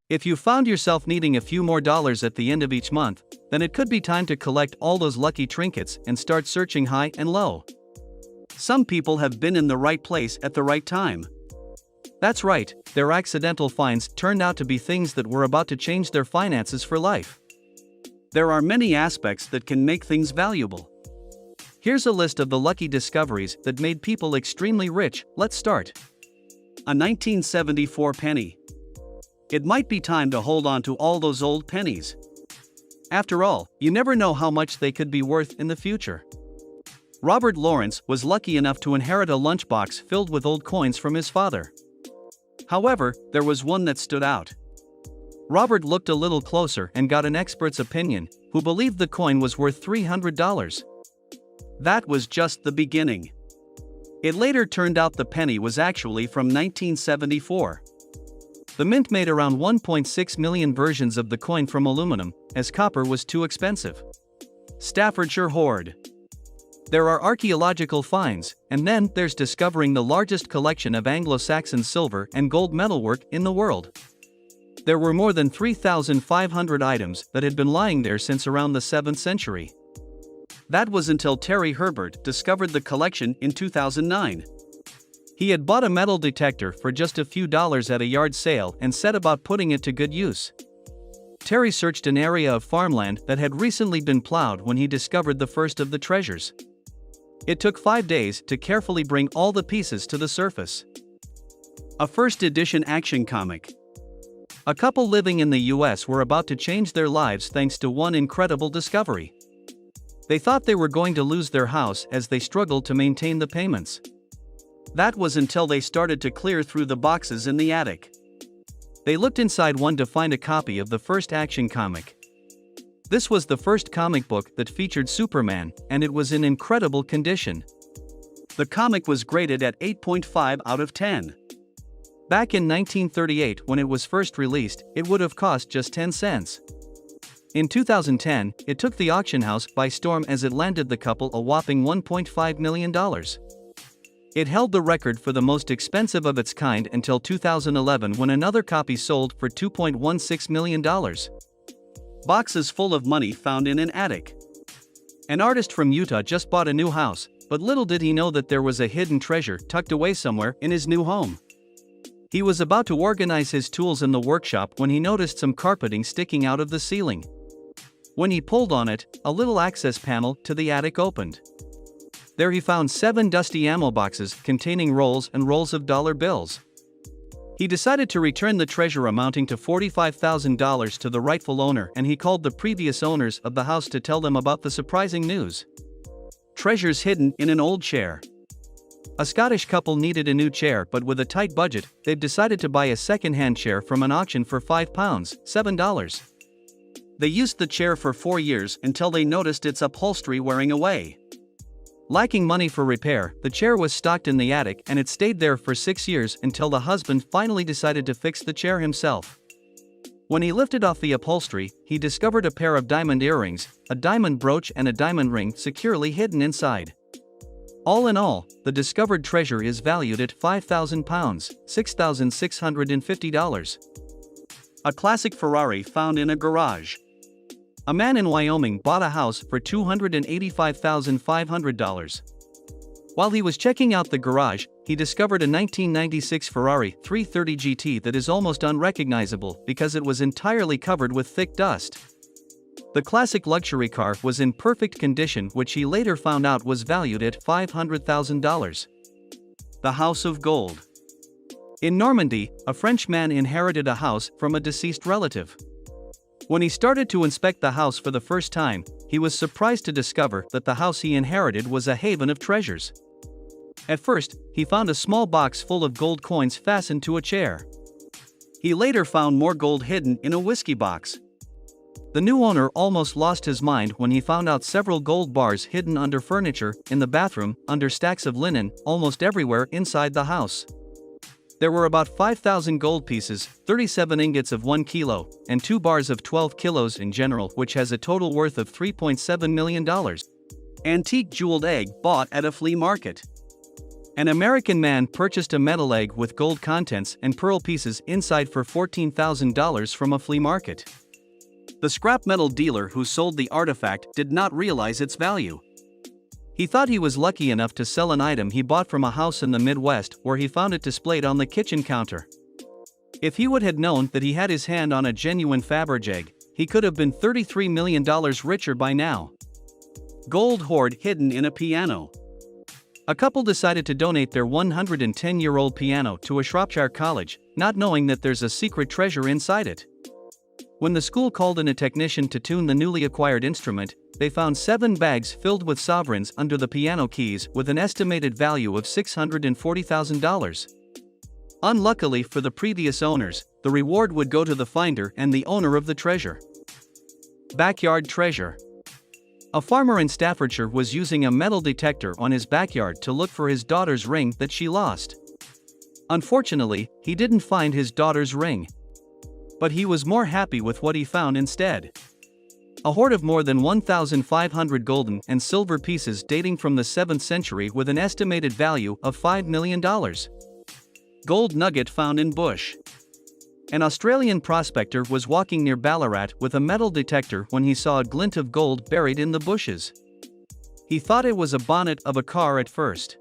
If you found yourself needing a few more dollars at the end of each month, then it could be time to collect all those lucky trinkets and start searching high and low. Some people have been in the right place at the right time. That's right, their accidental finds turned out to be things that were about to change their finances for life. There are many aspects that can make things valuable. Here's a list of the lucky discoveries that made people extremely rich. Let's start. A 1974 penny. It might be time to hold on to all those old pennies. After all, you never know how much they could be worth in the future. Robert Lawrence was lucky enough to inherit a lunchbox filled with old coins from his father. However, there was one that stood out. Robert looked a little closer and got an expert's opinion, who believed the coin was worth $300. That was just the beginning. It later turned out the penny was actually from 1974. The mint made around 1.6 million versions of the coin from aluminum, as copper was too expensive. Staffordshire hoard. There are archaeological finds, and then there's discovering the largest collection of Anglo-Saxon silver and gold metalwork in the world. There were more than 3,500 items that had been lying there since around the 7th century. That was until Terry Herbert discovered the collection in 2009. He had bought a metal detector for just a few dollars at a yard sale and set about putting it to good use. Terry searched an area of farmland that had recently been plowed when he discovered the first of the treasures. It took 5 days to carefully bring all the pieces to the surface. A first edition action comic. A couple living in the US were about to change their lives thanks to one incredible discovery. They thought they were going to lose their house as they struggled to maintain the payments. That was until they started to clear through the boxes in the attic. They looked inside one to find a copy of the first action comic. This was the first comic book that featured Superman, and it was in incredible condition. The comic was graded at 8.5 out of 10. Back in 1938, when it was first released, it would have cost just 10 cents. In 2010, it took the auction house by storm as it landed the couple a whopping $1.5 million. It held the record for the most expensive of its kind until 2011, when another copy sold for $2.16 million. Boxes full of money found in an attic. An artist from Utah just bought a new house, but little did he know that there was a hidden treasure tucked away somewhere in his new home. He was about to organize his tools in the workshop when he noticed some carpeting sticking out of the ceiling. When he pulled on it, a little access panel to the attic opened. There he found 7 dusty ammo boxes containing rolls and rolls of dollar bills. He decided to return the treasure amounting to $45,000 to the rightful owner, and he called the previous owners of the house to tell them about the surprising news. Treasures hidden in an old chair. A Scottish couple needed a new chair, but with a tight budget, they've decided to buy a second-hand chair from an auction for £5, $7. They used the chair for 4 years until they noticed its upholstery wearing away. Lacking money for repair, the chair was stocked in the attic, and it stayed there for 6 years until the husband finally decided to fix the chair himself. When he lifted off the upholstery, he discovered a pair of diamond earrings, a diamond brooch and a diamond ring securely hidden inside. All in all, the discovered treasure is valued at £5,000, $6,650. A classic Ferrari found in a garage. A man in Wyoming bought a house for $285,500. While he was checking out the garage, he discovered a 1996 Ferrari 330 GT that is almost unrecognizable because it was entirely covered with thick dust. The classic luxury car was in perfect condition, which he later found out was valued at $500,000. The House of Gold. In Normandy, a French man inherited a house from a deceased relative. When he started to inspect the house for the first time, he was surprised to discover that the house he inherited was a haven of treasures. At first, he found a small box full of gold coins fastened to a chair. He later found more gold hidden in a whiskey box. The new owner almost lost his mind when he found out several gold bars hidden under furniture, in the bathroom, under stacks of linen, almost everywhere inside the house. There were about 5,000 gold pieces, 37 ingots of 1 kilo, and 2 bars of 12 kilos in general, which has a total worth of $3.7 million. Antique jeweled egg bought at a flea market. An American man purchased a metal egg with gold contents and pearl pieces inside for $14,000 from a flea market. The scrap metal dealer who sold the artifact did not realize its value. He thought he was lucky enough to sell an item he bought from a house in the Midwest where he found it displayed on the kitchen counter. If he would have known that he had his hand on a genuine Fabergé egg, he could have been $33 million richer by now. Gold hoard hidden in a piano. A couple decided to donate their 110-year-old piano to a Shropshire college, not knowing that there's a secret treasure inside it. When the school called in a technician to tune the newly acquired instrument, they found 7 bags filled with sovereigns under the piano keys with an estimated value of $640,000. Unluckily for the previous owners, the reward would go to the finder and the owner of the treasure. Backyard treasure. A farmer in Staffordshire was using a metal detector on his backyard to look for his daughter's ring that she lost. Unfortunately, he didn't find his daughter's ring. But he was more happy with what he found instead. A hoard of more than 1,500 golden and silver pieces dating from the 7th century with an estimated value of $5 million. Gold nugget found in bush. An Australian prospector was walking near Ballarat with a metal detector when he saw a glint of gold buried in the bushes. He thought it was a bonnet of a car at first.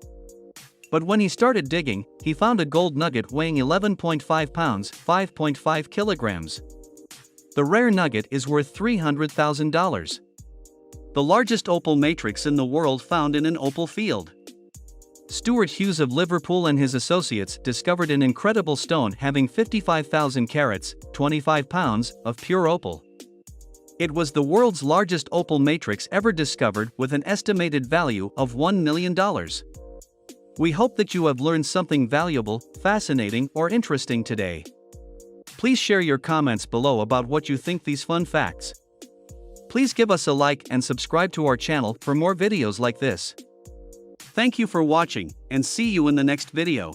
But when he started digging, he found a gold nugget weighing 11.5 pounds, 5.5 kilograms. The rare nugget is worth $300,000. The largest opal matrix in the world found in an opal field. Stuart Hughes of Liverpool and his associates discovered an incredible stone having 55,000 carats, 25 pounds, of pure opal. It was the world's largest opal matrix ever discovered with an estimated value of $1 million. We hope that you have learned something valuable, fascinating, or interesting today. Please share your comments below about what you think these fun facts. Please give us a like and subscribe to our channel for more videos like this. Thank you for watching, and see you in the next video.